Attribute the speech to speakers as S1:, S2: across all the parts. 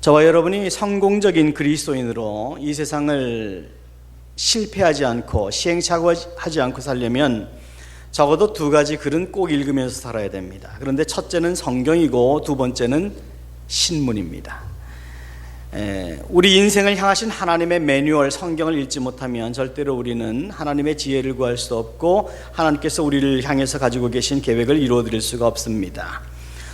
S1: 저와 여러분이 성공적인 그리스도인으로 이 세상을 실패하지 않고 시행착오하지 않고 살려면 적어도 두 가지 글은 꼭 읽으면서 살아야 됩니다. 그런데 첫째는 성경이고 두 번째는 신문입니다. 우리 인생을 향하신 하나님의 매뉴얼 성경을 읽지 못하면 절대로 우리는 하나님의 지혜를 구할 수 없고 하나님께서 우리를 향해서 가지고 계신 계획을 이루어드릴 수가 없습니다.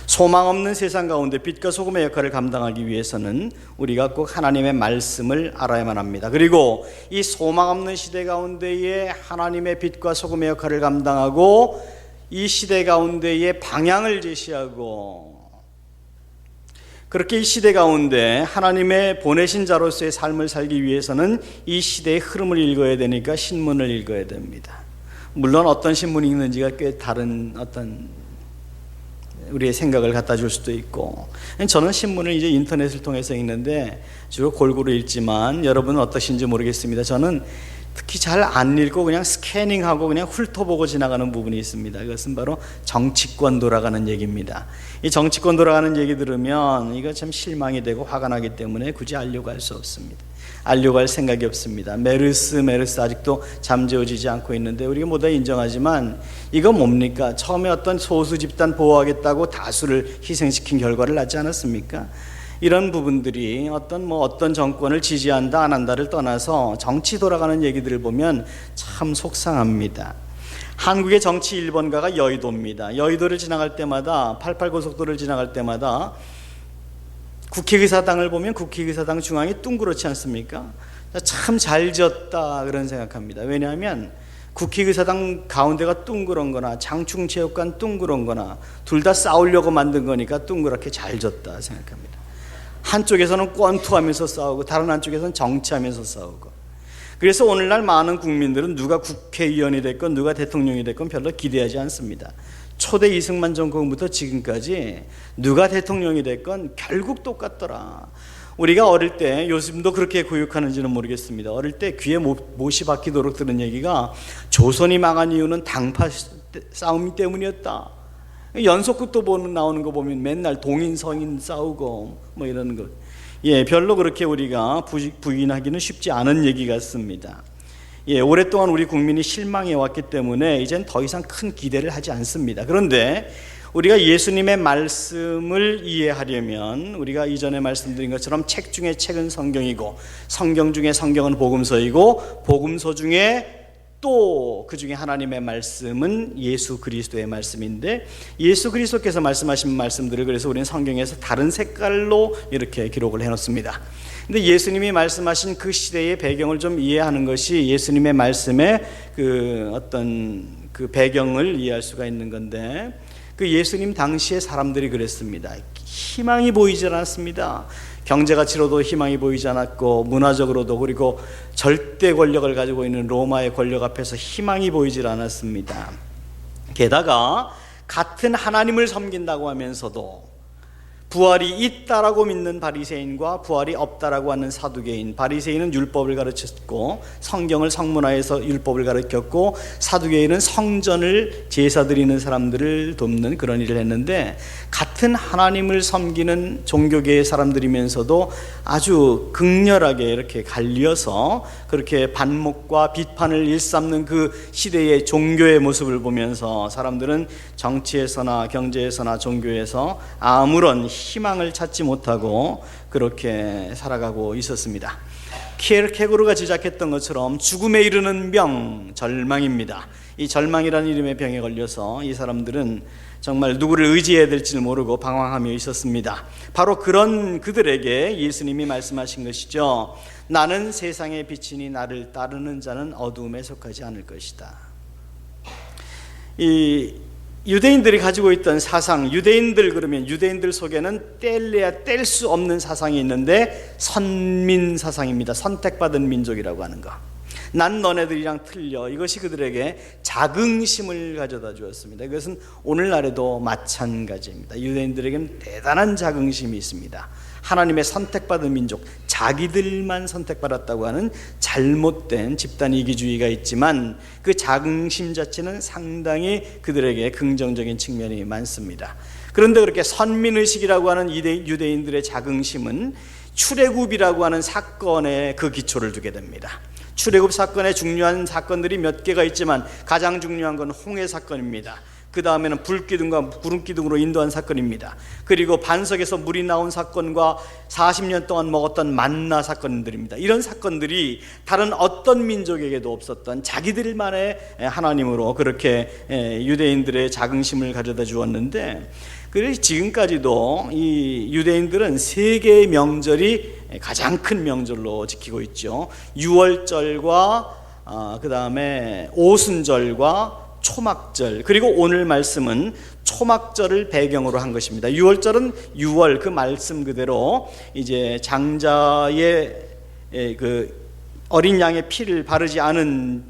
S1: 소망 없는 세상 가운데 빛과 소금의 역할을 감당하기 위해서는 우리가 꼭 하나님의 말씀을 알아야만 합니다. 그리고 이 소망 없는 시대 가운데에 하나님의 빛과 소금의 역할을 감당하고 이 시대 가운데에 방향을 제시하고 그렇게 이 시대 가운데 하나님의 보내신 자로서의 삶을 살기 위해서는 이 시대의 흐름을 읽어야 되니까 신문을 읽어야 됩니다. 물론 어떤 신문이 읽는지가 꽤 다른 어떤 우리의 생각을 갖다 줄 수도 있고, 저는 신문을 이제 인터넷을 통해서 읽는데 주로 골고루 읽지만 여러분은 어떠신지 모르겠습니다. 저는 특히 잘 안 읽고 그냥 스캐닝하고 그냥 훑어보고 지나가는 부분이 있습니다. 그것은 바로 정치권 돌아가는 얘기입니다. 이 정치권 돌아가는 얘기 들으면 이거 참 실망이 되고 화가 나기 때문에 굳이 알려고 할 수 없습니다. 알려고 할 생각이 없습니다. 메르스 아직도 잠재워지지 않고 있는데 우리가 모두 인정하지만 이거 뭡니까? 처음에 어떤 소수 집단 보호하겠다고 다수를 희생시킨 결과를 낳지 않았습니까? 이런 부분들이 어떤 정권을 지지한다 안 한다를 떠나서 정치 돌아가는 얘기들을 보면 참 속상합니다. 한국의 정치 1번가가 여의도입니다. 여의도를 지나갈 때마다 88고속도로를 지나갈 때마다 국회의사당을 보면 국회의사당 중앙이 둥그렇지 않습니까? 참 잘 지었다 그런 생각합니다. 왜냐하면 국회의사당 가운데가 둥그런 거나 장충체육관 둥그런 거나 둘 다 싸우려고 만든 거니까 둥그렇게 잘 지었다 생각합니다. 한쪽에서는 권투하면서 싸우고 다른 한쪽에서는 정치하면서 싸우고, 그래서 오늘날 많은 국민들은 누가 국회의원이 됐건 누가 대통령이 됐건 별로 기대하지 않습니다. 초대 이승만 정권부터 지금까지 누가 대통령이 됐건 결국 똑같더라. 우리가 어릴 때, 요즘도 그렇게 교육하는지는 모르겠습니다. 어릴 때 귀에 못이 박히도록 들은 얘기가 조선이 망한 이유는 당파 싸움 때문이었다. 연속극도 나오는 거 보면 맨날 동인 성인 싸우고 뭐 이런 거, 별로 그렇게 우리가 부인하기는 쉽지 않은 얘기 같습니다. 오랫동안 우리 국민이 실망해 왔기 때문에 이젠 더 이상 큰 기대를 하지 않습니다. 그런데 우리가 예수님의 말씀을 이해하려면 우리가 이전에 말씀드린 것처럼 책 중에 책은 성경이고 성경 중에 성경은 복음서이고 복음서 중에 또 그 중에 하나님의 말씀은 예수 그리스도의 말씀인데, 예수 그리스도께서 말씀하신 말씀들을 그래서 우리는 성경에서 다른 색깔로 이렇게 기록을 해놓습니다. 근데 예수님이 말씀하신 그 시대의 배경을 좀 이해하는 것이 예수님의 말씀의 그 배경을 이해할 수가 있는 건데, 그 예수님 당시의 사람들이 그랬습니다. 희망이 보이지 않았습니다. 경제가치로도 희망이 보이지 않았고 문화적으로도, 그리고 절대 권력을 가지고 있는 로마의 권력 앞에서 희망이 보이질 않았습니다. 게다가 같은 하나님을 섬긴다고 하면서도 부활이 있다라고 믿는 바리새인과 부활이 없다라고 하는 사두개인, 바리새인은 율법을 가르쳤고 성경을 성문화해서 율법을 가르쳤고 사두개인은 성전을 제사 드리는 사람들을 돕는 그런 일을 했는데, 같은 하나님을 섬기는 종교계의 사람들이면서도 아주 극렬하게 이렇게 갈려서 그렇게 반목과 비판을 일삼는 그 시대의 종교의 모습을 보면서 사람들은 정치에서나 경제에서나 종교에서 아무런 희망을 찾지 못하고 그렇게 살아가고 있었습니다. 키에르케고르가 지적했던 것처럼 죽음에 이르는 병, 절망입니다. 이 절망이라는 이름의 병에 걸려서 이 사람들은 정말 누구를 의지해야 될지를 모르고 방황하며 있었습니다. 바로 그런 그들에게 예수님이 말씀하신 것이죠. 나는 세상의 빛이니 나를 따르는 자는 어두움에 속하지 않을 것이다. 이 유대인들이 가지고 있던 사상, 그러면 유대인들 속에는 뗄래야 뗄 수 없는 사상이 있는데 선민 사상입니다. 선택받은 민족이라고 하는 거. 난 너네들이랑 틀려. 이것이 그들에게 자긍심을 가져다 주었습니다. 이것은 오늘날에도 마찬가지입니다. 유대인들에게는 대단한 자긍심이 있습니다. 하나님의 선택받은 민족, 자기들만 선택받았다고 하는 잘못된 집단 이기주의가 있지만 그 자긍심 자체는 상당히 그들에게 긍정적인 측면이 많습니다. 그런데 그렇게 선민의식이라고 하는 유대인들의 자긍심은 출애굽이라고 하는 사건에 그 기초를 두게 됩니다. 출애굽 사건에 중요한 사건들이 몇 개가 있지만 가장 중요한 건 홍해 사건입니다. 그 다음에는 불기둥과 구름기둥으로 인도한 사건입니다. 그리고 반석에서 물이 나온 사건과 40년 동안 먹었던 만나 사건들입니다. 이런 사건들이 다른 어떤 민족에게도 없었던 자기들만의 하나님으로 그렇게 유대인들의 자긍심을 가져다 주었는데, 그래서 지금까지도 이 유대인들은 세 개의 명절이 가장 큰 명절로 지키고 있죠. 유월절과 그 다음에 오순절과 초막절, 그리고 오늘 말씀은 초막절을 배경으로 한 것입니다. 유월절은 유월 그 말씀 그대로 이제 장자의 그 어린 양의 피를 바르지 않은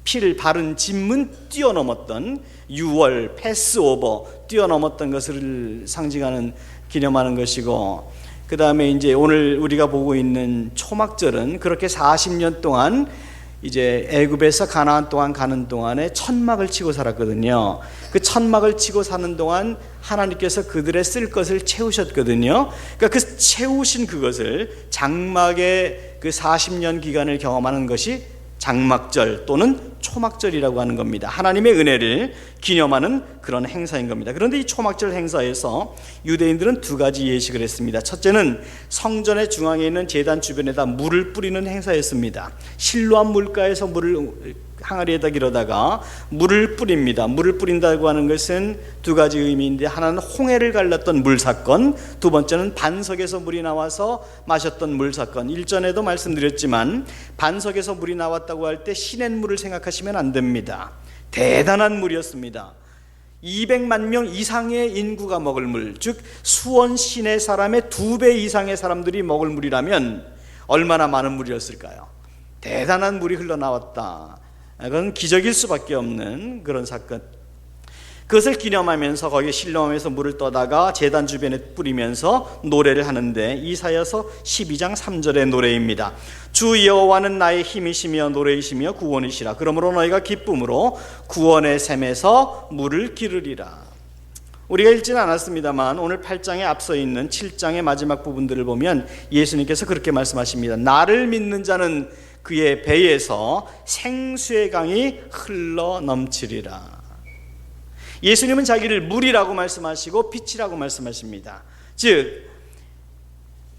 S1: 피를 바른 짐은 뛰어넘었던 유월 패스오버, 뛰어넘었던 것을 상징하는 기념하는 것이고, 그 다음에 이제 오늘 우리가 보고 있는 초막절은 그렇게 40년 동안 이제 애굽에서 가나안 동안 가는 동안에 천막을 치고 살았거든요. 그 천막을 치고 사는 동안 하나님께서 그들의 쓸 것을 채우셨거든요. 그러니까 그 채우신 그것을 장막의 그 40년 기간을 경험하는 것이 장막절 또는 초막절이라고 하는 겁니다. 하나님의 은혜를 기념하는 그런 행사인 겁니다. 그런데 이 초막절 행사에서 유대인들은 두 가지 예식을 했습니다. 첫째는 성전의 중앙에 있는 제단 주변에다 물을 뿌리는 행사였습니다. 실로암 물가에서 물을 항아리에다 기르다가 물을 뿌립니다. 물을 뿌린다고 하는 것은 두 가지 의미인데, 하나는 홍해를 갈랐던 물 사건, 두 번째는 반석에서 물이 나와서 마셨던 물 사건. 일전에도 말씀드렸지만 반석에서 물이 나왔다고 할 때 시냇물을 생각하시면 안 됩니다. 대단한 물이었습니다. 200만 명 이상의 인구가 먹을 물, 즉 수원 시내 사람의 2배 이상의 사람들이 먹을 물이라면 얼마나 많은 물이었을까요? 대단한 물이 흘러나왔다. 그건 기적일 수밖에 없는 그런 사건. 그것을 기념하면서 거기에 실로암에서 물을 떠다가 제단 주변에 뿌리면서 노래를 하는데, 이사야서 12장 3절의 노래입니다. 주 여호와는 나의 힘이시며 노래이시며 구원이시라. 그러므로 너희가 기쁨으로 구원의 샘에서 물을 기르리라. 우리가 읽지는 않았습니다만 오늘 8장에 앞서 있는 7장의 마지막 부분들을 보면 예수님께서 그렇게 말씀하십니다. 나를 믿는 자는 그의 배에서 생수의 강이 흘러 넘치리라. 예수님은 자기를 물이라고 말씀하시고 빛이라고 말씀하십니다. 즉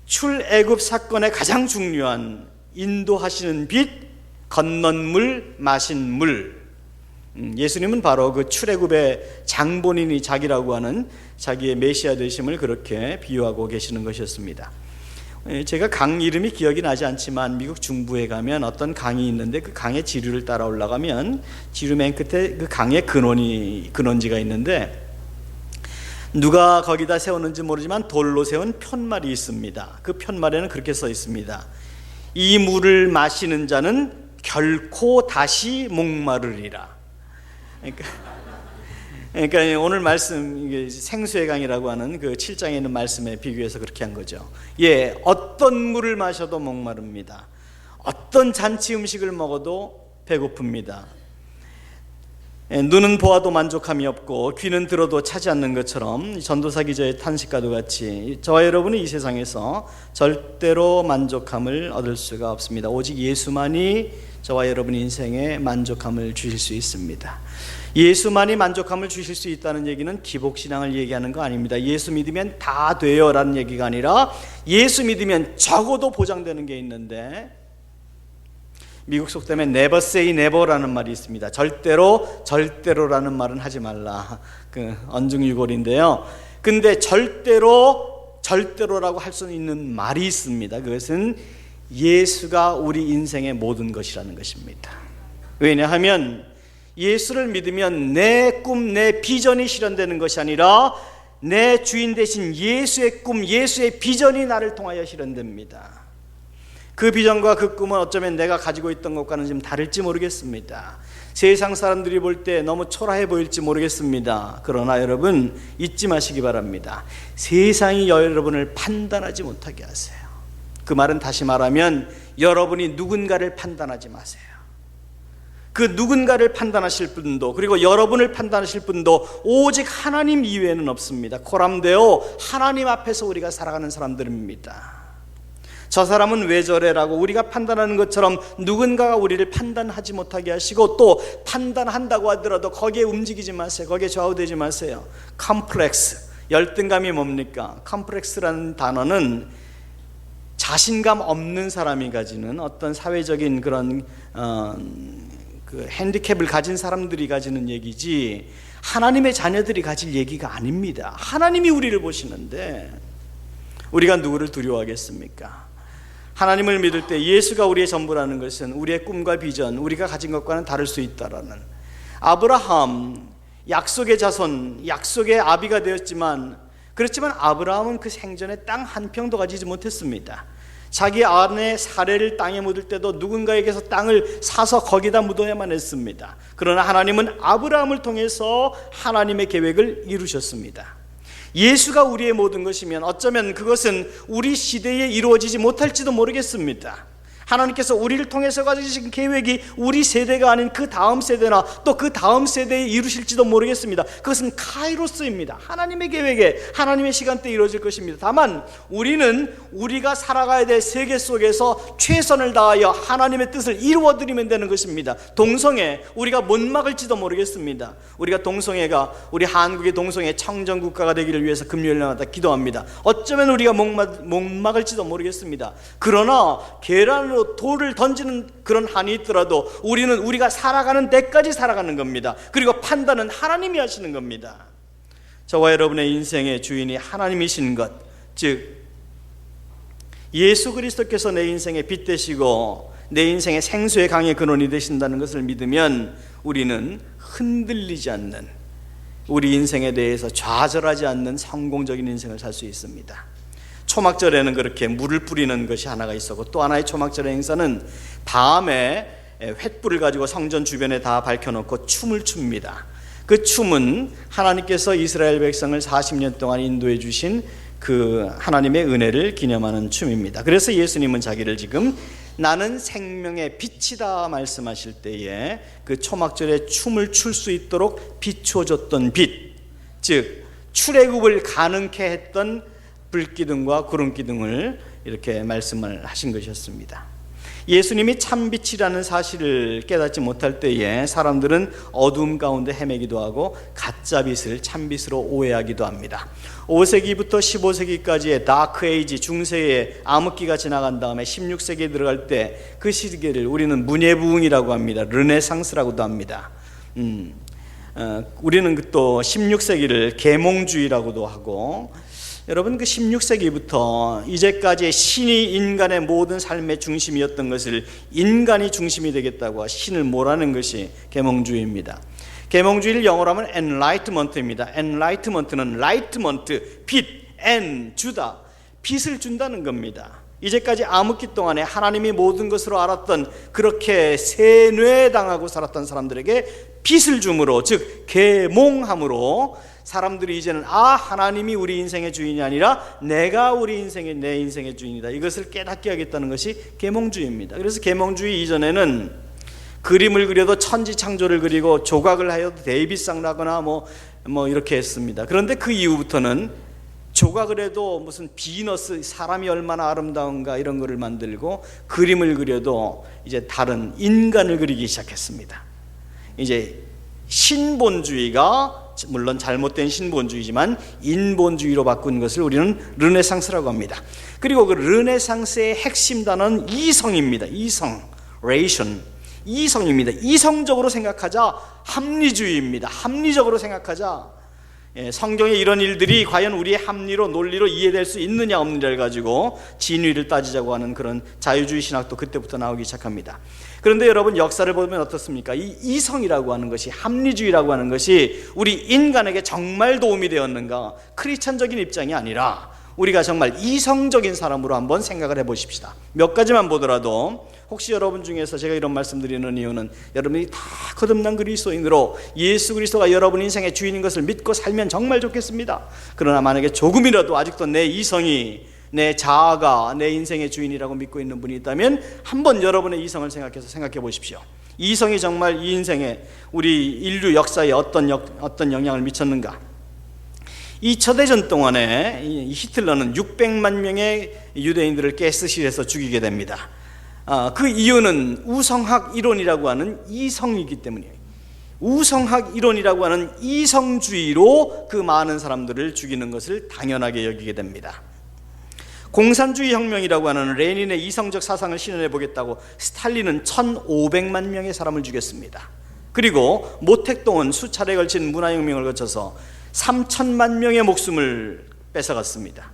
S1: 출애굽 사건의 가장 중요한 인도하시는 빛, 건넌 물, 마신 물. 예수님은 바로 그 출애굽의 장본인이 자기라고 하는 자기의 메시아 되심을 그렇게 비유하고 계시는 것이었습니다. 제가 강 이름이 기억이 나지 않지만 미국 중부에 가면 어떤 강이 있는데 그 강의 지류를 따라 올라가면 지류 맨 끝에 그 강의 근원지가 있는데, 누가 거기다 세웠는지 모르지만 돌로 세운 편말이 있습니다. 그 편말에는 그렇게 써 있습니다. 이 물을 마시는 자는 결코 다시 목마르리라. 그러니까 오늘 말씀 생수의 강이라고 하는 그 7장에 있는 말씀에 비교해서 그렇게 한 거죠. 예, 어떤 물을 마셔도 목마릅니다. 어떤 잔치 음식을 먹어도 배고픕니다. 눈은 보아도 만족함이 없고 귀는 들어도 차지 않는 것처럼 전도사 기자의 탄식과도 같이 저와 여러분은 이 세상에서 절대로 만족함을 얻을 수가 없습니다. 오직 예수만이 저와 여러분 인생에 만족함을 주실 수 있습니다. 예수만이 만족함을 주실 수 있다는 얘기는 기복신앙을 얘기하는 거 아닙니다. 예수 믿으면 다 돼요 라는 얘기가 아니라 예수 믿으면 적어도 보장되는 게 있는데, 미국 속담에 never say never라는 말이 있습니다. 절대로라는 말은 하지 말라. 그 언중유골인데요. 근데 절대로라고 할 수 있는 말이 있습니다. 그것은 예수가 우리 인생의 모든 것이라는 것입니다. 왜냐하면 예수를 믿으면 내 꿈, 내 비전이 실현되는 것이 아니라 내 주인 되신 예수의 꿈, 예수의 비전이 나를 통하여 실현됩니다. 그 비전과 그 꿈은 어쩌면 내가 가지고 있던 것과는 좀 다를지 모르겠습니다. 세상 사람들이 볼 때 너무 초라해 보일지 모르겠습니다. 그러나 여러분 잊지 마시기 바랍니다. 세상이 여러분을 판단하지 못하게 하세요. 그 말은 다시 말하면 여러분이 누군가를 판단하지 마세요. 그 누군가를 판단하실 분도, 그리고 여러분을 판단하실 분도 오직 하나님 이외에는 없습니다. 코람데오, 하나님 앞에서 우리가 살아가는 사람들입니다. 저 사람은 왜 저래라고 우리가 판단하는 것처럼 누군가가 우리를 판단하지 못하게 하시고, 또 판단한다고 하더라도 거기에 움직이지 마세요. 거기에 좌우되지 마세요. 컴플렉스, 열등감이 뭡니까? 컴플렉스라는 단어는 자신감 없는 사람이 가지는 어떤 사회적인 그런 그 핸디캡을 가진 사람들이 가지는 얘기지, 하나님의 자녀들이 가질 얘기가 아닙니다. 하나님이 우리를 보시는데 우리가 누구를 두려워하겠습니까? 하나님을 믿을 때 예수가 우리의 전부라는 것은 우리의 꿈과 비전, 우리가 가진 것과는 다를 수 있다라는, 아브라함 약속의 자손, 약속의 아비가 되었지만, 그렇지만 아브라함은 그 생전에 땅 한 평도 가지지 못했습니다. 자기 아내 사례를 땅에 묻을 때도 누군가에게서 땅을 사서 거기다 묻어야만 했습니다. 그러나 하나님은 아브라함을 통해서 하나님의 계획을 이루셨습니다. 예수가 우리의 모든 것이면 어쩌면 그것은 우리 시대에 이루어지지 못할지도 모르겠습니다. 하나님께서 우리를 통해서 가지신 계획이 우리 세대가 아닌 그 다음 세대나 또 그 다음 세대에 이루실지도 모르겠습니다. 그것은 카이로스입니다. 하나님의 계획에, 하나님의 시간대에 이루어질 것입니다. 다만 우리는 우리가 살아가야 될 세계 속에서 최선을 다하여 하나님의 뜻을 이루어드리면 되는 것입니다. 동성애, 우리가 못 막을지도 모르겠습니다. 우리가 동성애가, 우리 한국의 동성애 청정국가가 되기를 위해서 금요일마다 기도합니다. 어쩌면 우리가 못 막을지도 모르겠습니다. 그러나 계란으로 돌을 던지는 그런 한이 있더라도 우리는 우리가 살아가는 데까지 살아가는 겁니다. 그리고 판단은 하나님이 하시는 겁니다. 저와 여러분의 인생의 주인이 하나님이신 것, 즉 예수 그리스도께서 내 인생의 빛 되시고 내 인생의 생수의 강의 근원이 되신다는 것을 믿으면 우리는 흔들리지 않는, 우리 인생에 대해서 좌절하지 않는 성공적인 인생을 살 수 있습니다. 초막절에는 그렇게 물을 뿌리는 것이 하나가 있었고, 또 하나의 초막절의 행사는 밤에 횃불을 가지고 성전 주변에 다 밝혀놓고 춤을 춥니다. 그 춤은 하나님께서 이스라엘 백성을 40년 동안 인도해 주신 그 하나님의 은혜를 기념하는 춤입니다. 그래서 예수님은 자기를 지금 나는 생명의 빛이다 말씀하실 때에 그 초막절에 춤을 출 수 있도록 비춰줬던 빛, 즉 출애굽을 가능케 했던 불기둥과 구름기둥을 이렇게 말씀을 하신 것이었습니다. 예수님이 참빛이라는 사실을 깨닫지 못할 때에 사람들은 어두움 가운데 헤매기도 하고 가짜빛을 참빛으로 오해하기도 합니다. 5세기부터 15세기까지의 다크 에이지, 중세의 암흑기가 지나간 다음에 16세기에 들어갈 때 그 시기를 우리는 문예부흥이라고 합니다. 르네상스라고도 합니다. 우리는 또 16세기를 계몽주의라고도 하고, 여러분 그 16세기부터 이제까지 신이 인간의 모든 삶의 중심이었던 것을 인간이 중심이 되겠다고 신을 몰아낸 것이 계몽주의입니다. 계몽주의를 영어로 하면 enlightenment입니다. enlightenment는 lightenment, 빛, en, 주다, 빛을 준다는 겁니다. 이제까지 암흑기 동안에 하나님이 모든 것으로 알았던, 그렇게 세뇌당하고 살았던 사람들에게 빛을 줌으로, 즉 계몽함으로 사람들이 이제는 하나님이 우리 인생의 주인이 아니라 내가 내 인생의 주인이다, 이것을 깨닫게 하겠다는 것이 계몽주의입니다. 그래서 계몽주의 이전에는 그림을 그려도 천지창조를 그리고 조각을 하여도 데이비상 나거나 뭐 이렇게 했습니다. 그런데 그 이후부터는 조각을 해도 무슨 비너스, 사람이 얼마나 아름다운가 이런 거를 만들고, 그림을 그려도 이제 다른 인간을 그리기 시작했습니다. 이제 신본주의가, 물론 잘못된 신본주의지만 인본주의로 바꾼 것을 우리는 르네상스라고 합니다. 그리고 그 르네상스의 핵심 단어는 이성입니다. 이성, ration, 이성입니다. 이성적으로 생각하자, 합리주의입니다. 합리적으로 생각하자. 성경에 이런 일들이 과연 우리의 합리로, 논리로 이해될 수 있느냐 없느냐를 가지고 진위를 따지자고 하는 그런 자유주의 신학도 그때부터 나오기 시작합니다. 그런데 여러분, 역사를 보면 어떻습니까? 이 이성이라고 하는 것이, 합리주의라고 하는 것이 우리 인간에게 정말 도움이 되었는가? 크리스천적인 입장이 아니라 우리가 정말 이성적인 사람으로 한번 생각을 해보십시다. 몇 가지만 보더라도, 혹시 여러분 중에서 제가 이런 말씀드리는 이유는 여러분이 다 거듭난 그리스도인으로 예수 그리스도가 여러분 인생의 주인인 것을 믿고 살면 정말 좋겠습니다. 그러나 만약에 조금이라도 아직도 내 이성이, 내 자아가 내 인생의 주인이라고 믿고 있는 분이 있다면 한번 여러분의 이성을 생각해 보십시오. 이성이 정말 이 인생에, 우리 인류 역사에 어떤 영향을 미쳤는가? 2차 대전 동안에 이 히틀러는 600만 명의 유대인들을 가스실에서 죽이게 됩니다. 그 이유는 우성학 이론이라고 하는 이성이기 때문이에요. 우성학 이론이라고 하는 이성주의로 그 많은 사람들을 죽이는 것을 당연하게 여기게 됩니다. 공산주의 혁명이라고 하는 레닌의 이성적 사상을 실현해 보겠다고 스탈린은 1500만 명의 사람을 죽였습니다. 그리고 모택동은 수차례 걸친 문화혁명을 거쳐서 3000만 명의 목숨을 뺏어갔습니다.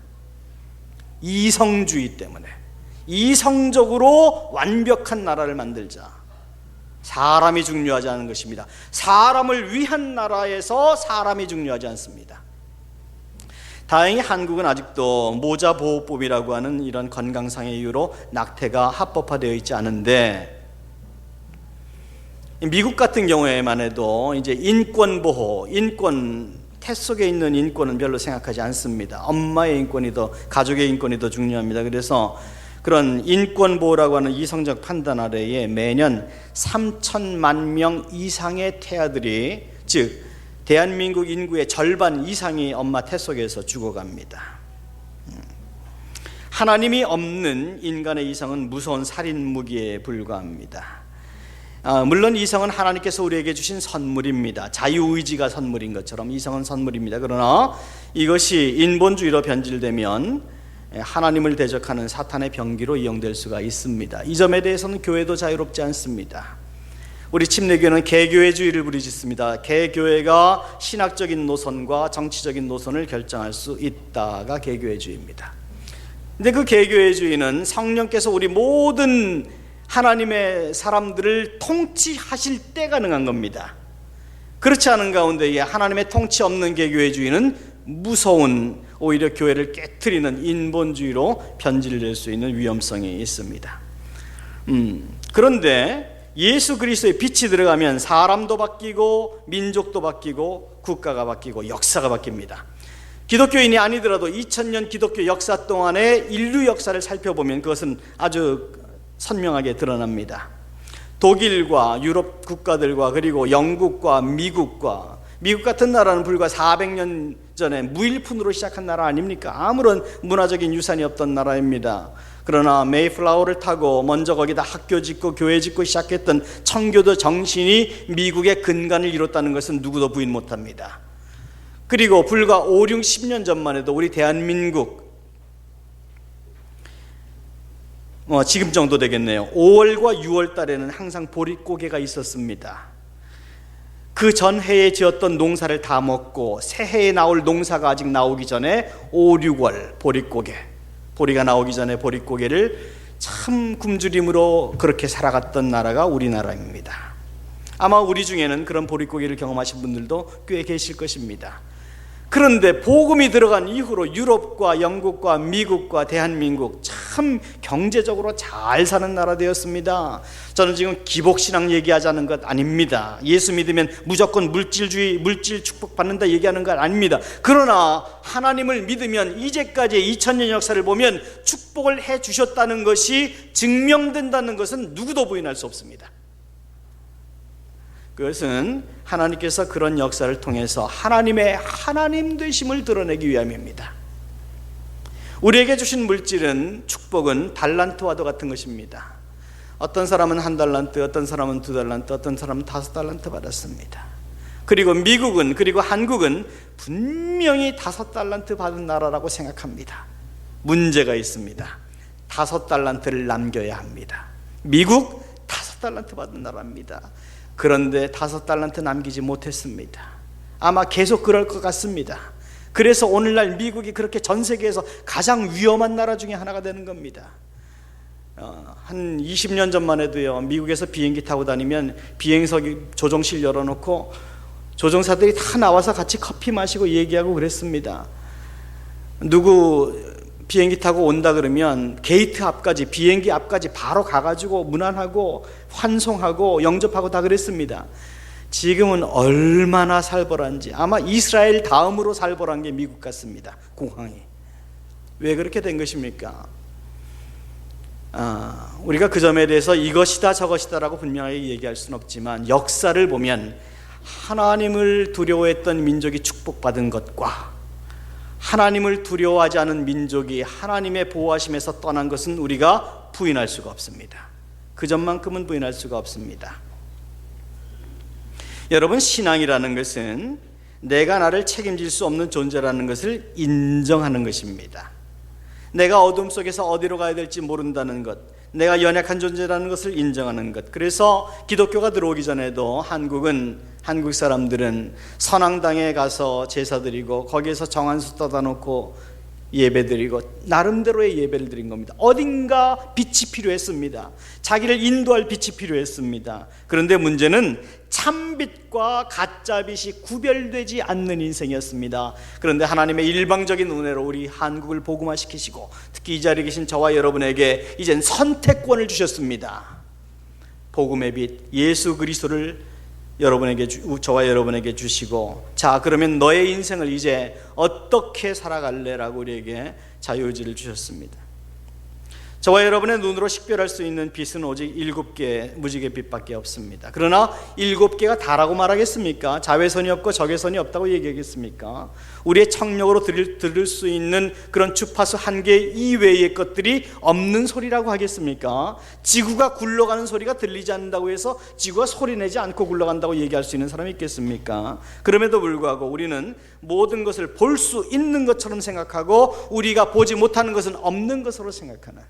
S1: 이성주의 때문에. 이성적으로 완벽한 나라를 만들자. 사람이 중요하지 않은 것입니다. 사람을 위한 나라에서 사람이 중요하지 않습니다. 다행히 한국은 아직도 모자보호법이라고 하는 이런 건강상의 이유로 낙태가 합법화되어 있지 않은데, 미국 같은 경우에만 해도 이제 인권보호, 태 속에 있는 인권은 별로 생각하지 않습니다. 엄마의 인권이 더, 가족의 인권이 더 중요합니다. 그래서 그런 인권보호라고 하는 이성적 판단 아래에 매년 3천만 명 이상의 태아들이, 즉 대한민국 인구의 절반 이상이 엄마 태 속에서 죽어갑니다. 하나님이 없는 인간의 이성은 무서운 살인 무기에 불과합니다. 물론 이성은 하나님께서 우리에게 주신 선물입니다. 자유의지가 선물인 것처럼 이성은 선물입니다. 그러나 이것이 인본주의로 변질되면 하나님을 대적하는 사탄의 병기로 이용될 수가 있습니다. 이 점에 대해서는 교회도 자유롭지 않습니다. 우리 침례교회는 개교회주의를 부르짖습니다. 개교회가 신학적인 노선과 정치적인 노선을 결정할 수 있다가 개교회주의입니다. 근데 그 개교회주의는 성령께서 우리 모든 하나님의 사람들을 통치하실 때 가능한 겁니다. 그렇지 않은 가운데 하나님의 통치 없는 개교회주의는 무서운, 오히려 교회를 깨트리는 인본주의로 변질될 수 있는 위험성이 있습니다. 그런데 예수 그리스도의 빛이 들어가면 사람도 바뀌고 민족도 바뀌고 국가가 바뀌고 역사가 바뀝니다. 기독교인이 아니더라도 2000년 기독교 역사 동안의 인류 역사를 살펴보면 그것은 아주 선명하게 드러납니다. 독일과 유럽 국가들과 그리고 영국과 미국 같은 나라는 불과 400년 전에 무일푼으로 시작한 나라 아닙니까? 아무런 문화적인 유산이 없던 나라입니다. 그러나 메이플라워를 타고 먼저 거기다 학교 짓고 교회 짓고 시작했던 청교도 정신이 미국의 근간을 이뤘다는 것은 누구도 부인 못합니다. 그리고 불과 5, 6, 10년 전만 해도 우리 대한민국, 지금 정도 되겠네요. 5월과 6월 달에는 항상 보릿고개가 있었습니다. 그 전해에 지었던 농사를 다 먹고 새해에 나올 농사가 아직 나오기 전에 5, 6월 보릿고개, 보리가 나오기 전에 보릿고개를 참 굶주림으로 그렇게 살아갔던 나라가 우리나라입니다. 아마 우리 중에는 그런 보릿고개를 경험하신 분들도 꽤 계실 것입니다. 그런데 복음이 들어간 이후로 유럽과 영국과 미국과 대한민국 참 경제적으로 잘 사는 나라 되었습니다. 저는 지금 기복신앙 얘기하자는 것 아닙니다. 예수 믿으면 무조건 물질주의, 물질 축복받는다 얘기하는 것 아닙니다. 그러나 하나님을 믿으면 이제까지의 2000년 역사를 보면 축복을 해 주셨다는 것이 증명된다는 것은 누구도 부인할 수 없습니다. 그것은 하나님께서 그런 역사를 통해서 하나님의 하나님 되심을 드러내기 위함입니다. 우리에게 주신 물질은, 축복은 달란트와도 같은 것입니다. 어떤 사람은 1달란트, 어떤 사람은 2달란트, 어떤 사람은 5달란트 받았습니다. 그리고 미국은, 그리고 한국은 분명히 5달란트 받은 나라라고 생각합니다. 문제가 있습니다. 5달란트를 남겨야 합니다. 미국 5달란트 받은 나라입니다. 그런데 5달란트 남기지 못했습니다. 아마 계속 그럴 것 같습니다. 그래서 오늘날 미국이 그렇게 전 세계에서 가장 위험한 나라 중에 하나가 되는 겁니다. 한 20년 전만 해도요, 미국에서 비행기 타고 다니면 비행석 조종실 열어놓고 조종사들이 다 나와서 같이 커피 마시고 얘기하고 그랬습니다. 누구 비행기 타고 온다 그러면 게이트 앞까지, 비행기 앞까지 바로 가가지고 문안하고 환송하고 영접하고 다 그랬습니다. 지금은 얼마나 살벌한지, 아마 이스라엘 다음으로 살벌한 게 미국 같습니다. 공항이. 왜 그렇게 된 것입니까? 우리가 그 점에 대해서 이것이다 저것이다라고 분명하게 얘기할 수는 없지만, 역사를 보면 하나님을 두려워했던 민족이 축복받은 것과 하나님을 두려워하지 않은 민족이 하나님의 보호하심에서 떠난 것은 우리가 부인할 수가 없습니다. 그 점만큼은 부인할 수가 없습니다. 여러분, 신앙이라는 것은 내가 나를 책임질 수 없는 존재라는 것을 인정하는 것입니다. 내가 어둠 속에서 어디로 가야 될지 모른다는 것, 내가 연약한 존재라는 것을 인정하는 것. 그래서 기독교가 들어오기 전에도 한국 사람들은 선앙당에 가서 제사 드리고 거기에서 정한수 떠다 놓고 예배 드리고 나름대로의 예배를 드린 겁니다. 어딘가 빛이 필요했습니다. 자기를 인도할 빛이 필요했습니다. 그런데 문제는 참빛과 가짜빛이 구별되지 않는 인생이었습니다. 그런데 하나님의 일방적인 은혜로 우리 한국을 복음화시키시고 특히 이 자리에 계신 저와 여러분에게 이젠 선택권을 주셨습니다. 복음의 빛 예수 그리스도를 저와 여러분에게 주시고, 자, 그러면 너의 인생을 이제 어떻게 살아갈래라고 우리에게 자유의지를 주셨습니다. 저와 여러분의 눈으로 식별할 수 있는 빛은 오직 7개의 무지개 빛밖에 없습니다. 그러나 7개가 다라고 말하겠습니까? 자외선이 없고 적외선이 없다고 얘기하겠습니까? 우리의 청력으로 들을 수 있는 그런 주파수 1개 이외의 것들이 없는 소리라고 하겠습니까? 지구가 굴러가는 소리가 들리지 않는다고 해서 지구가 소리내지 않고 굴러간다고 얘기할 수 있는 사람이 있겠습니까? 그럼에도 불구하고 우리는 모든 것을 볼 수 있는 것처럼 생각하고 우리가 보지 못하는 것은 없는 것으로 생각하는,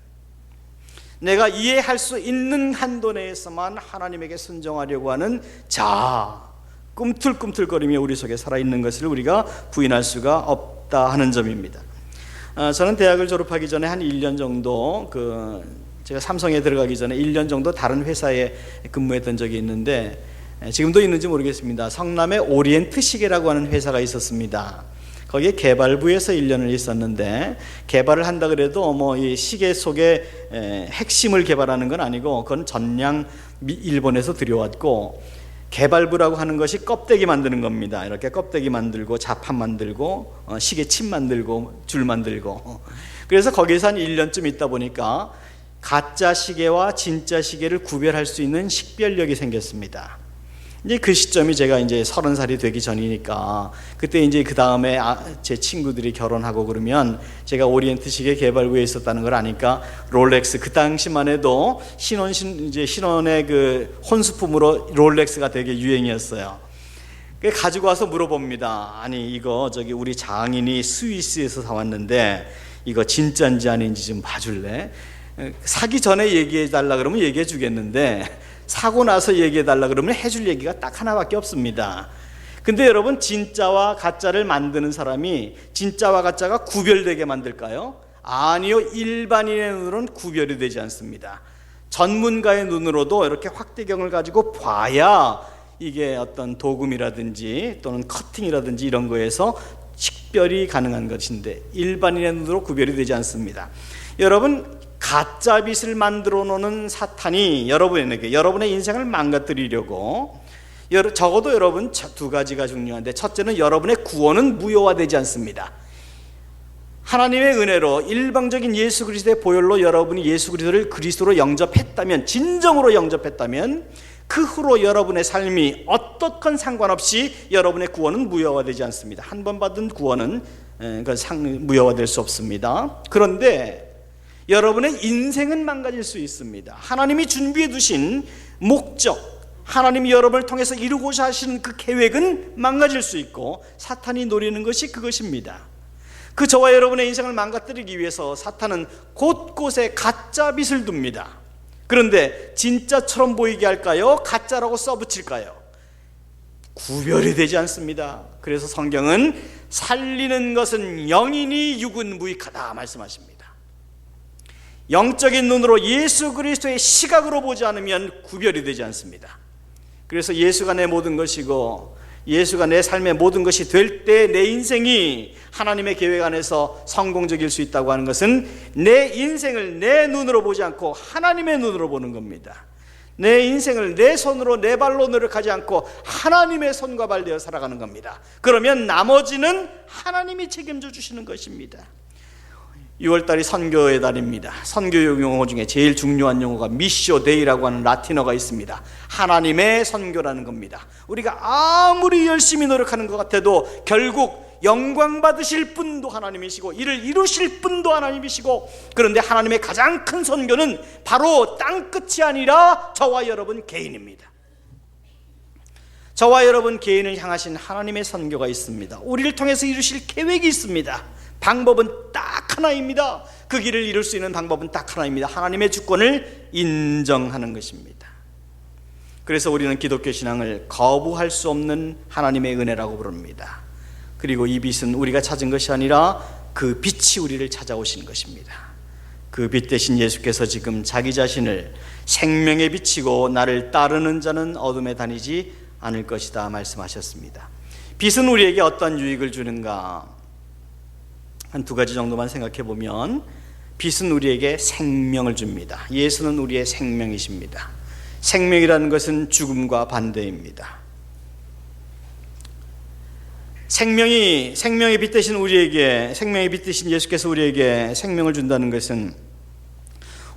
S1: 내가 이해할 수 있는 한도 내에서만 하나님에게 순종하려고 하는 꿈틀꿈틀거리며 우리 속에 살아있는 것을 우리가 부인할 수가 없다 하는 점입니다. 저는 대학을 졸업하기 전에 한 1년 정도 제가 삼성에 들어가기 전에 1년 정도 다른 회사에 근무했던 적이 있는데, 지금도 있는지 모르겠습니다. 성남에 오리엔트 시계라고 하는 회사가 있었습니다. 거기에 개발부에서 1년을 있었는데, 개발을 한다 그래도 이 시계 속에 핵심을 개발하는 건 아니고 그건 전량 일본에서 들여왔고, 개발부라고 하는 것이 껍데기 만드는 겁니다. 이렇게 껍데기 만들고 자판 만들고 시계 칩 만들고 줄 만들고. 그래서 거기서 한 1년쯤 있다 보니까 가짜 시계와 진짜 시계를 구별할 수 있는 식별력이 생겼습니다. 이제 그 시점이 제가 이제 30살이 되기 전이니까, 그때 이제 그 다음에 제 친구들이 결혼하고 그러면 제가 오리엔트 시계 개발부에 있었다는 걸 아니까 롤렉스, 그 당시만 해도 신혼의 그 혼수품으로 롤렉스가 되게 유행이었어요. 가지고 와서 물어봅니다. 아니, 이거 우리 장인이 스위스에서 사왔는데 이거 진짜인지 아닌지 좀 봐줄래? 사기 전에 얘기해 달라 그러면 얘기해 주겠는데, 사고 나서 얘기해달라 그러면 해줄 얘기가 딱 하나밖에 없습니다. 근데 여러분, 진짜와 가짜를 만드는 사람이 진짜와 가짜가 구별되게 만들까요? 아니요, 일반인의 눈으로는 구별이 되지 않습니다. 전문가의 눈으로도 이렇게 확대경을 가지고 봐야 이게 어떤 도금이라든지 또는 커팅이라든지 이런 거에서 식별이 가능한 것인데, 일반인의 눈으로 구별이 되지 않습니다. 여러분, 가짜 빛을 만들어 놓는 사탄이 여러분의 인생을 망가뜨리려고, 적어도 여러분 2가지가 중요한데, 첫째는 여러분의 구원은 무효화되지 않습니다. 하나님의 은혜로 일방적인 예수 그리스도의 보혈로 여러분이 예수 그리스도를 그리스도로 영접했다면, 진정으로 영접했다면, 그 후로 여러분의 삶이 어떻건 상관없이 여러분의 구원은 무효화되지 않습니다. 한 번 받은 구원은 무효화될 수 없습니다. 그런데 여러분의 인생은 망가질 수 있습니다. 하나님이 준비해 두신 목적, 하나님이 여러분을 통해서 이루고자 하시는 그 계획은 망가질 수 있고, 사탄이 노리는 것이 그것입니다. 저와 여러분의 인생을 망가뜨리기 위해서 사탄은 곳곳에 가짜 빛을 둡니다. 그런데 진짜처럼 보이게 할까요? 가짜라고 써붙일까요? 구별이 되지 않습니다. 그래서 성경은 살리는 것은 영이니 육은 무익하다 말씀하십니다. 영적인 눈으로 예수 그리스도의 시각으로 보지 않으면 구별이 되지 않습니다. 그래서 예수가 내 모든 것이고 예수가 내 삶의 모든 것이 될 때 내 인생이 하나님의 계획 안에서 성공적일 수 있다고 하는 것은 내 인생을 내 눈으로 보지 않고 하나님의 눈으로 보는 겁니다. 내 인생을 내 손으로 내 발로 노력하지 않고 하나님의 손과 발 되어 살아가는 겁니다. 그러면 나머지는 하나님이 책임져 주시는 것입니다. 6월달이 선교의 달입니다. 선교 용어 중에 제일 중요한 용어가 미시오 데이라고 하는 라틴어가 있습니다. 하나님의 선교라는 겁니다. 우리가 아무리 열심히 노력하는 것 같아도 결국 영광 받으실 분도 하나님이시고 이를 이루실 분도 하나님이시고, 그런데 하나님의 가장 큰 선교는 바로 땅끝이 아니라 저와 여러분 개인입니다. 저와 여러분 개인을 향하신 하나님의 선교가 있습니다. 우리를 통해서 이루실 계획이 있습니다. 방법은 딱 하나입니다. 그 길을 이룰 수 있는 방법은 딱 하나입니다. 하나님의 주권을 인정하는 것입니다. 그래서 우리는 기독교 신앙을 거부할 수 없는 하나님의 은혜라고 부릅니다. 그리고 이 빛은 우리가 찾은 것이 아니라 그 빛이 우리를 찾아오신 것입니다. 그 빛 대신 예수께서 지금 자기 자신을 생명의 빛이고 나를 따르는 자는 어둠에 다니지 않을 것이다 말씀하셨습니다. 빛은 우리에게 어떤 유익을 주는가? 한 두 가지 정도만 생각해 보면, 빛은 우리에게 생명을 줍니다. 예수는 우리의 생명이십니다. 생명이라는 것은 죽음과 반대입니다. 생명의 빛 대신 우리에게, 생명의 빛 대신 예수께서 우리에게 생명을 준다는 것은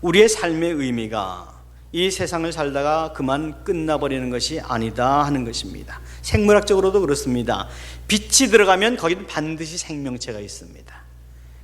S1: 우리의 삶의 의미가 이 세상을 살다가 그만 끝나버리는 것이 아니다 하는 것입니다. 생물학적으로도 그렇습니다. 빛이 들어가면 거기는 반드시 생명체가 있습니다.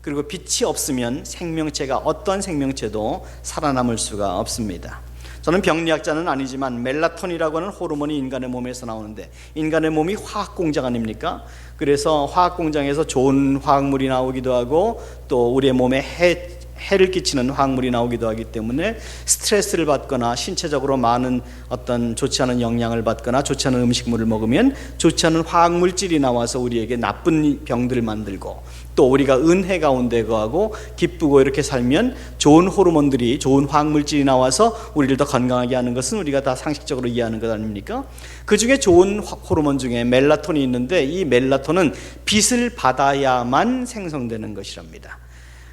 S1: 그리고 빛이 없으면 생명체가, 어떤 생명체도 살아남을 수가 없습니다. 저는 병리학자는 아니지만 멜라토닌이라고 하는 호르몬이 인간의 몸에서 나오는데, 인간의 몸이 화학공장 아닙니까? 그래서 화학공장에서 좋은 화학물이 나오기도 하고 또 우리의 몸에 해를 끼치는 화학물이 나오기도 하기 때문에 스트레스를 받거나 신체적으로 많은 어떤 좋지 않은 영향을 받거나 좋지 않은 음식물을 먹으면 좋지 않은 화학물질이 나와서 우리에게 나쁜 병들을 만들고, 또 우리가 은혜 가운데 거하고 기쁘고 이렇게 살면 좋은 호르몬들이, 좋은 화학물질이 나와서 우리를 더 건강하게 하는 것은 우리가 다 상식적으로 이해하는 것 아닙니까? 그 중에 좋은 호르몬 중에 멜라토닌이 있는데, 이 멜라토닌은 빛을 받아야만 생성되는 것이랍니다.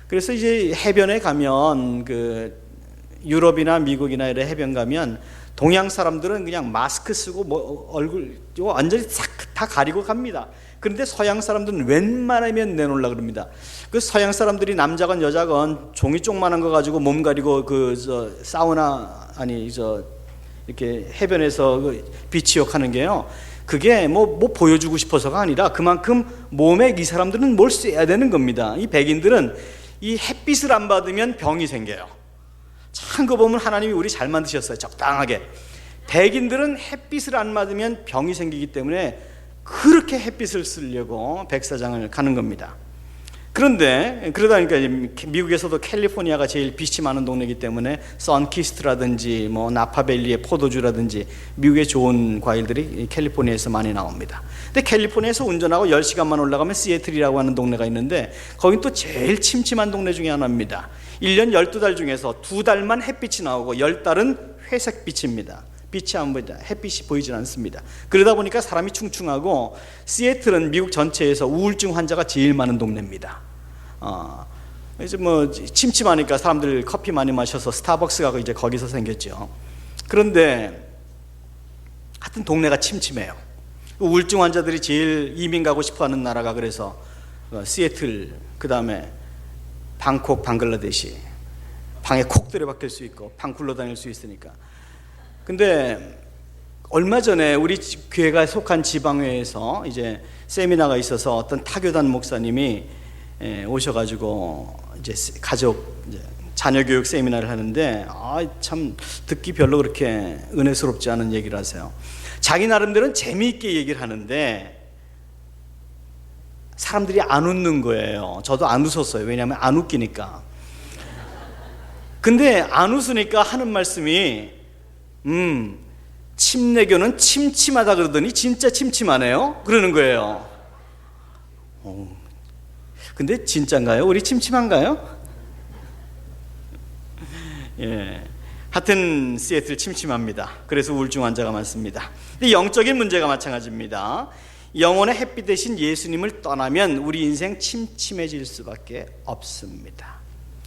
S1: 그래서 이제 해변에 가면, 그 유럽이나 미국이나 이런 해변 가면 동양 사람들은 그냥 마스크 쓰고 뭐 얼굴 완전히 싹 다 가리고 갑니다. 그런데 서양 사람들은 웬만하면 내놓으려 그럽니다. 그 서양 사람들이 남자건 여자건 종이 쪽만한 거 가지고 몸 가리고 사우나, 이렇게 해변에서 비치욕 하는 게요, 그게 뭐 보여주고 싶어서가 아니라 그만큼 몸에 이 사람들은 뭘 써야 되는 겁니다. 이 백인들은 이 햇빛을 안 받으면 병이 생겨요. 참, 그 보면 하나님이 우리 잘 만드셨어요. 적당하게. 백인들은 햇빛을 안 맞으면 병이 생기기 때문에 그렇게 햇빛을 쓰려고 백사장을 가는 겁니다. 그런데 그러다 보니까 미국에서도 캘리포니아가 제일 빛이 많은 동네이기 때문에 선키스트라든지 뭐 나파밸리의 포도주라든지 미국의 좋은 과일들이 캘리포니아에서 많이 나옵니다. 근데 캘리포니아에서 운전하고 10시간만 올라가면 시애틀이라고 하는 동네가 있는데, 거긴 또 제일 침침한 동네 중에 하나입니다. 1년 12달 중에서 2달만 햇빛이 나오고 10달은 회색빛입니다. 빛이 안 보인다. 햇빛이 보이질 않습니다. 그러다 보니까 사람이 충충하고, 시애틀은 미국 전체에서 우울증 환자가 제일 많은 동네입니다. 이제 뭐 침침하니까 사람들 커피 많이 마셔서 스타벅스가 이제 거기서 생겼죠. 그런데 하여튼 동네가 침침해요. 우울증 환자들이 제일 이민 가고 싶어하는 나라가 그래서 시애틀, 그 다음에 방콕, 방글라데시. 방에 콕 들여박힐 수 있고 방 굴러다닐 수 있으니까. 근데 얼마 전에 우리 교회가 속한 지방회에서 이제 세미나가 있어서 어떤 타교단 목사님이 오셔가지고 이제 가족 자녀 교육 세미나를 하는데, 참 듣기 별로 그렇게 은혜스럽지 않은 얘기를 하세요. 자기 나름대로는 재미있게 얘기를 하는데 사람들이 안 웃는 거예요. 저도 안 웃었어요. 왜냐하면 안 웃기니까. 근데 안 웃으니까 하는 말씀이 침례교는 침침하다 그러더니 진짜 침침하네요 그러는 거예요. 근데 진짠가요? 우리 침침한가요? 예, 하여튼 시애틀 침침합니다. 그래서 우울증 환자가 많습니다. 근데 영적인 문제가 마찬가지입니다. 영혼의 햇빛 대신 예수님을 떠나면 우리 인생 침침해질 수밖에 없습니다.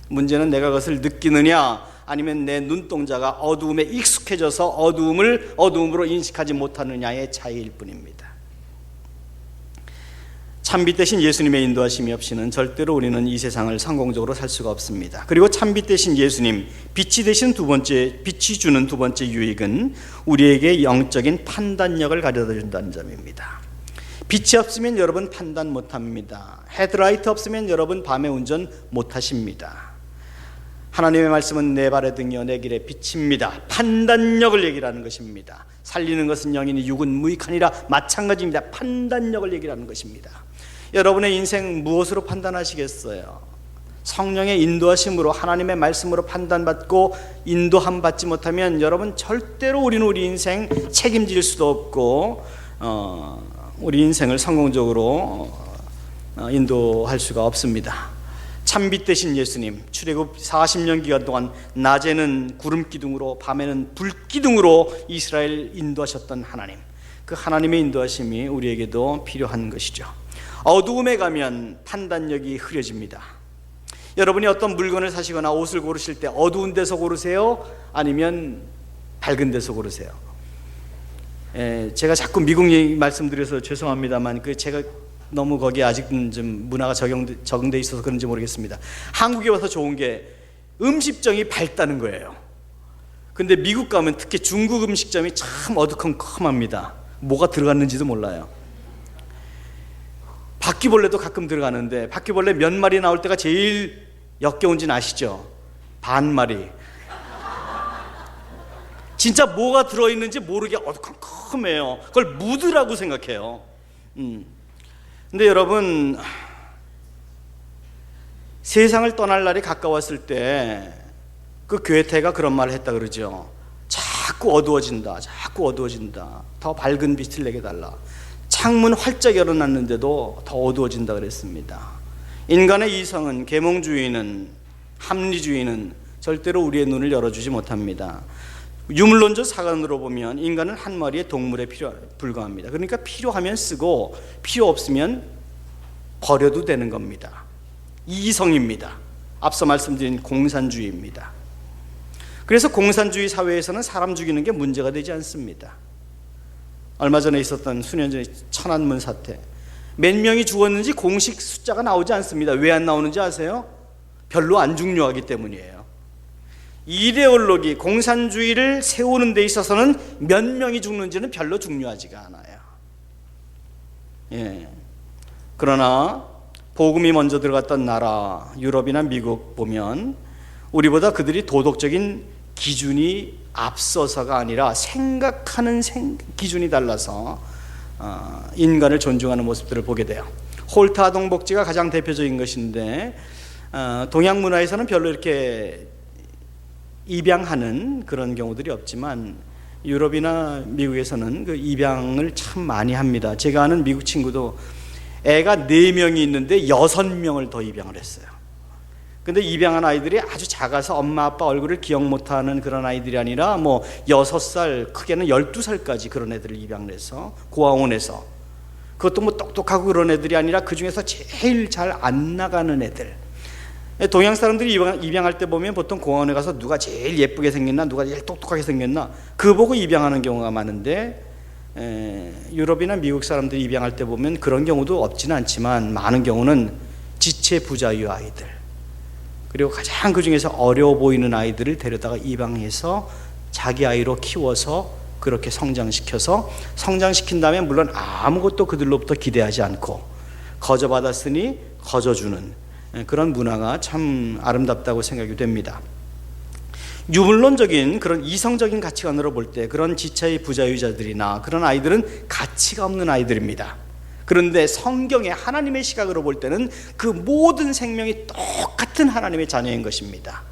S1: 문제는 내가 그것을 느끼느냐, 아니면 내 눈동자가 어두움에 익숙해져서 어두움으로 인식하지 못하느냐의 차이일 뿐입니다. 참빛 대신 예수님의 인도하심이 없이는 절대로 우리는 이 세상을 성공적으로 살 수가 없습니다. 그리고 참빛 대신 예수님, 빛이 주는 두 번째 유익은 우리에게 영적인 판단력을 가져다 준다는 점입니다. 빛이 없으면 여러분 판단 못합니다. 헤드라이트 없으면 여러분 밤에 운전 못하십니다. 하나님의 말씀은 내 발의 등이요 내 길의 빛입니다. 판단력을 얘기하는 것입니다. 살리는 것은 영이니 육은 무익하니라 마찬가지입니다. 판단력을 얘기하는 것입니다. 여러분의 인생 무엇으로 판단하시겠어요? 성령의 인도하심으로, 하나님의 말씀으로 판단받고 인도함 받지 못하면 여러분 절대로 우리는 우리 인생 책임질 수도 없고 우리 인생을 성공적으로 인도할 수가 없습니다. 참빛 되신 예수님, 출애굽 40년 기간 동안 낮에는 구름 기둥으로 밤에는 불 기둥으로 이스라엘 인도하셨던 하나님, 그 하나님의 인도하심이 우리에게도 필요한 것이죠. 어두움에 가면 판단력이 흐려집니다. 여러분이 어떤 물건을 사시거나 옷을 고르실 때 어두운 데서 고르세요? 아니면 밝은 데서 고르세요? 제가 자꾸 미국 얘기 말씀드려서 죄송합니다만 제가 너무 거기에 아직은 좀 문화가 적응돼 있어서 그런지 모르겠습니다. 한국에 와서 좋은 게 음식점이 밝다는 거예요. 근데 미국 가면 특히 중국 음식점이 참 어두컴컴합니다. 뭐가 들어갔는지도 몰라요. 바퀴벌레도 가끔 들어가는데 바퀴벌레 몇 마리 나올 때가 제일 역겨운지는 아시죠? 반 마리. 진짜 뭐가 들어있는지 모르게 어두컴컴해요. 그걸 무드라고 생각해요. 근데 여러분, 세상을 떠날 날이 가까웠을 때 그 괴테가 그런 말을 했다 그러죠. 자꾸 어두워진다, 자꾸 어두워진다. 더 밝은 빛을 내게 달라. 창문 활짝 열어놨는데도 더 어두워진다 그랬습니다. 인간의 이성은, 계몽주의는, 합리주의는 절대로 우리의 눈을 열어주지 못합니다. 유물론적 사관으로 보면 인간은 한 마리의 동물에 불과합니다. 그러니까 필요하면 쓰고 필요 없으면 버려도 되는 겁니다. 이성입니다. 앞서 말씀드린 공산주의입니다. 그래서 공산주의 사회에서는 사람 죽이는 게 문제가 되지 않습니다. 얼마 전에 있었던 수년 전에 천안문 사태, 몇 명이 죽었는지 공식 숫자가 나오지 않습니다. 왜 안 나오는지 아세요? 별로 안 중요하기 때문이에요. 이데올로기, 공산주의를 세우는 데 있어서는 몇 명이 죽는지는 별로 중요하지가 않아요. 그러나 복음이 먼저 들어갔던 나라, 유럽이나 미국 보면 우리보다 그들이 도덕적인 기준이 앞서서가 아니라 생각하는 기준이 달라서 인간을 존중하는 모습들을 보게 돼요. 홀트 아동복지가 가장 대표적인 것인데 동양 문화에서는 별로 이렇게 입양하는 그런 경우들이 없지만 유럽이나 미국에서는 그 입양을 참 많이 합니다. 제가 아는 미국 친구도 애가 4명이 있는데 6명을 더 입양을 했어요. 근데 입양한 아이들이 아주 작아서 엄마 아빠 얼굴을 기억 못하는 그런 아이들이 아니라 6살, 크게는 12살까지 그런 애들을 입양을 해서 고아원에서, 그것도 똑똑하고 그런 애들이 아니라 그 중에서 제일 잘 안 나가는 애들. 동양 사람들이 입양할 때 보면 보통 공원에 가서 누가 제일 예쁘게 생겼나, 누가 제일 똑똑하게 생겼나 그 보고 입양하는 경우가 많은데 유럽이나 미국 사람들이 입양할 때 보면 그런 경우도 없지는 않지만 많은 경우는 지체 부자유 아이들, 그리고 가장 그 중에서 어려워 보이는 아이들을 데려다가 입양해서 자기 아이로 키워서 그렇게 성장시킨 다음에 물론 아무것도 그들로부터 기대하지 않고 거저받았으니 거저주는 그런 문화가 참 아름답다고 생각이 됩니다. 유물론적인 그런 이성적인 가치관으로 볼 때 그런 지체의 부자유자들이나 그런 아이들은 가치가 없는 아이들입니다. 그런데 성경의 하나님의 시각으로 볼 때는 그 모든 생명이 똑같은 하나님의 자녀인 것입니다.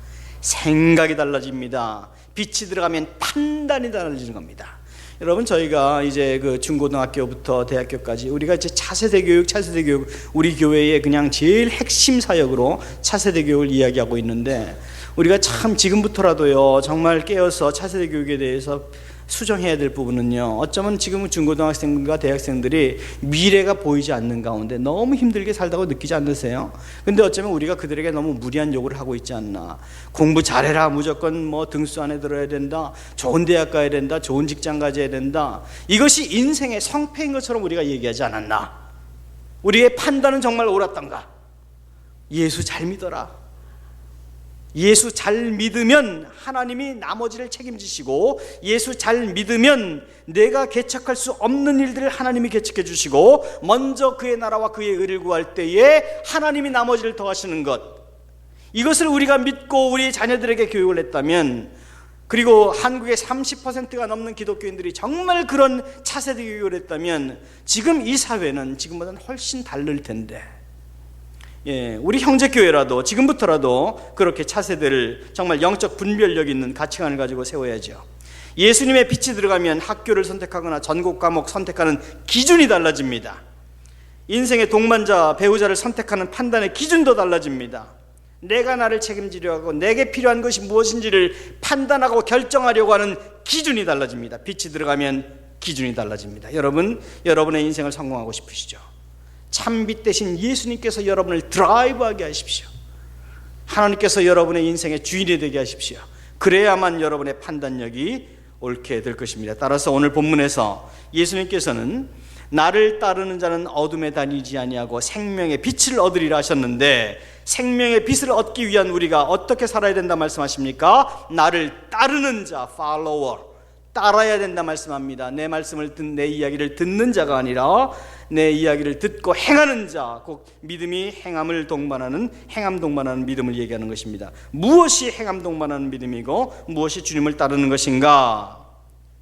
S1: 생각이 달라집니다. 빛이 들어가면 판단이 달라지는 겁니다. 여러분, 저희가 이제 그 중고등학교부터 대학교까지 우리가 이제 차세대 교육, 우리 교회의 그냥 제일 핵심 사역으로 차세대 교육을 이야기하고 있는데 우리가 참 지금부터라도요 정말 깨어서 차세대 교육에 대해서 수정해야 될 부분은요, 어쩌면 지금은 중고등학생과 대학생들이 미래가 보이지 않는 가운데 너무 힘들게 살다고 느끼지 않으세요? 근데 어쩌면 우리가 그들에게 너무 무리한 요구를 하고 있지 않나. 공부 잘해라, 무조건 등수 안에 들어야 된다, 좋은 대학 가야 된다, 좋은 직장 가져야 된다, 이것이 인생의 성패인 것처럼 우리가 얘기하지 않았나. 우리의 판단은 정말 옳았던가? 예수 잘 믿어라, 예수 잘 믿으면 하나님이 나머지를 책임지시고, 예수 잘 믿으면 내가 개척할 수 없는 일들을 하나님이 개척해 주시고, 먼저 그의 나라와 그의 의를 구할 때에 하나님이 나머지를 더하시는 것, 이것을 우리가 믿고 우리 자녀들에게 교육을 했다면, 그리고 한국의 30%가 넘는 기독교인들이 정말 그런 차세대 교육을 했다면 지금 이 사회는 지금보다는 훨씬 다를 텐데, 우리 형제교회라도 지금부터라도 그렇게 차세대를 정말 영적 분별력 있는 가치관을 가지고 세워야죠. 예수님의 빛이 들어가면 학교를 선택하거나 전공 과목 선택하는 기준이 달라집니다. 인생의 동반자, 배우자를 선택하는 판단의 기준도 달라집니다. 내가 나를 책임지려 하고 내게 필요한 것이 무엇인지를 판단하고 결정하려고 하는 기준이 달라집니다. 빛이 들어가면 기준이 달라집니다. 여러분, 여러분의 인생을 성공하고 싶으시죠? 참빛 대신 예수님께서 여러분을 드라이브하게 하십시오. 하나님께서 여러분의 인생의 주인이 되게 하십시오. 그래야만 여러분의 판단력이 옳게 될 것입니다. 따라서 오늘 본문에서 예수님께서는 나를 따르는 자는 어둠에 다니지 아니하고 생명의 빛을 얻으리라 하셨는데, 생명의 빛을 얻기 위한 우리가 어떻게 살아야 된다 말씀하십니까? 나를 따르는 자, follower, 따라야 된다 말씀합니다. 내 말씀을 내 이야기를 듣는 자가 아니라 내 이야기를 듣고 행하는 자, 곧 믿음이 행함을 동반하는, 행함 동반하는 믿음을 얘기하는 것입니다. 무엇이 행함 동반하는 믿음이고 무엇이 주님을 따르는 것인가?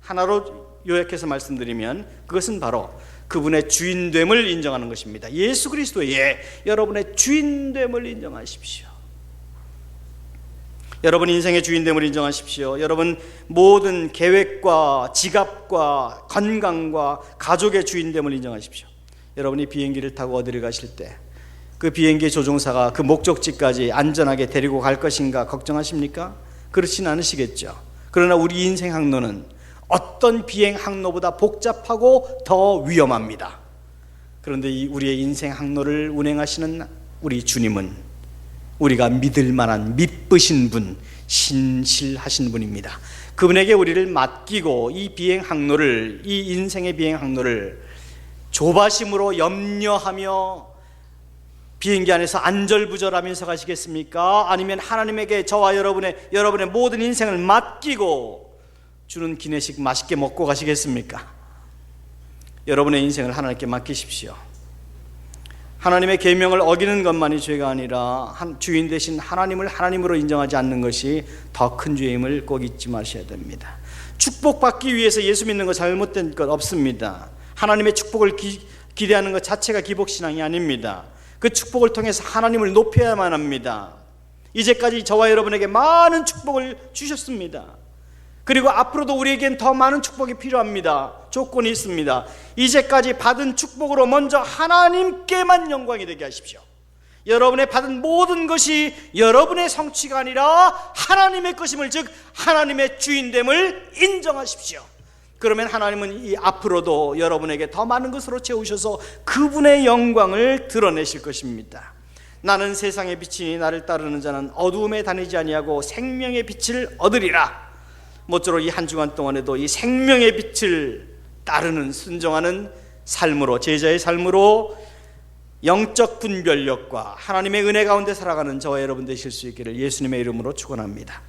S1: 하나로 요약해서 말씀드리면 그것은 바로 그분의 주인됨을 인정하는 것입니다. 예수 그리스도의 여러분의 주인됨을 인정하십시오. 여러분 인생의 주인됨을 인정하십시오. 여러분 모든 계획과 지갑과 건강과 가족의 주인됨을 인정하십시오. 여러분이 비행기를 타고 어디를 가실 때 그 비행기 조종사가 그 목적지까지 안전하게 데리고 갈 것인가 걱정하십니까? 그렇진 않으시겠죠. 그러나 우리 인생 항로는 어떤 비행 항로보다 복잡하고 더 위험합니다. 그런데 이 우리의 인생 항로를 운행하시는 우리 주님은 우리가 믿을 만한 믿으신 분, 신실하신 분입니다. 그분에게 우리를 맡기고 이 비행 항로를, 이 인생의 비행 항로를 조바심으로 염려하며 비행기 안에서 안절부절하면서 가시겠습니까? 아니면 하나님에게 저와 여러분의 모든 인생을 맡기고 주는 기내식 맛있게 먹고 가시겠습니까? 여러분의 인생을 하나님께 맡기십시오. 하나님의 계명을 어기는 것만이 죄가 아니라 주인 되신 하나님을 하나님으로 인정하지 않는 것이 더 큰 죄임을 꼭 잊지 마셔야 됩니다. 축복받기 위해서 예수 믿는 거 잘못된 것 없습니다. 하나님의 축복을 기대하는 것 자체가 기복신앙이 아닙니다. 그 축복을 통해서 하나님을 높여야만 합니다. 이제까지 저와 여러분에게 많은 축복을 주셨습니다. 그리고 앞으로도 우리에겐 더 많은 축복이 필요합니다. 조건이 있습니다. 이제까지 받은 축복으로 먼저 하나님께만 영광이 되게 하십시오. 여러분의 받은 모든 것이 여러분의 성취가 아니라 하나님의 것임을, 즉 하나님의 주인됨을 인정하십시오. 그러면 하나님은 이 앞으로도 여러분에게 더 많은 것으로 채우셔서 그분의 영광을 드러내실 것입니다. 나는 세상의 빛이니 나를 따르는 자는 어두움에 다니지 아니하고 생명의 빛을 얻으리라. 모쪼록 이 한 주간 동안에도 이 생명의 빛을 따르는, 순종하는 삶으로, 제자의 삶으로 영적 분별력과 하나님의 은혜 가운데 살아가는 저와 여러분 되실 수 있기를 예수님의 이름으로 축원합니다.